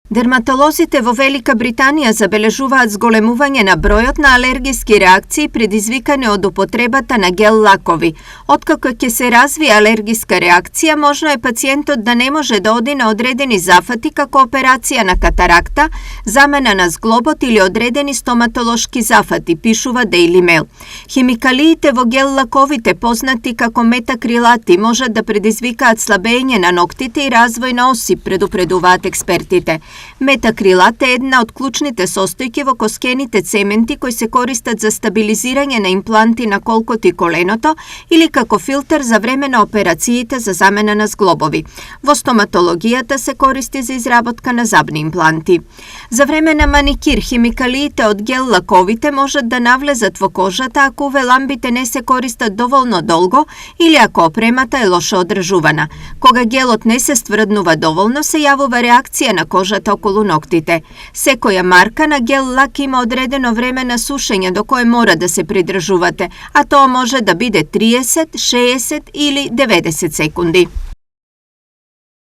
Дерматолозите во Велика Британија забележуваат зголемување на бројот на алергиски реакции предизвикани од употребата на гел лакови. Откако ќе се развие алергиска реакција, можно е пациентот да не може да оди на одредени зафати како операција на катаракта, замена на зглобот или одредени стоматолошки зафати, пишува Daily Mail. Химикалиите во гел лаковите, познати како метакрилати, можат да предизвикаат слабење на ноктите и развој на осип, предупредуваат експертите. Метакрилат е една од клучните состојки во коскените цементи кои се користат за стабилизирање на импланти на колкото и коленото или како филтер за време на операциите за замена на зглобови. Во стоматологијата се користи за изработка на забни импланти. За време на маникир, химикалиите од гел лаковите можат да навлезат во кожата ако UV-ламбите не се користат доволно долго или ако опремата е лошо одржувана. Кога гелот не се стврднува доволно, се јавува реакција на кожата околу ноктите. Секоја марка на гел лак има одредено време на сушење до кое мора да се придржувате, а тоа може да биде 30, 60 или 90 секунди.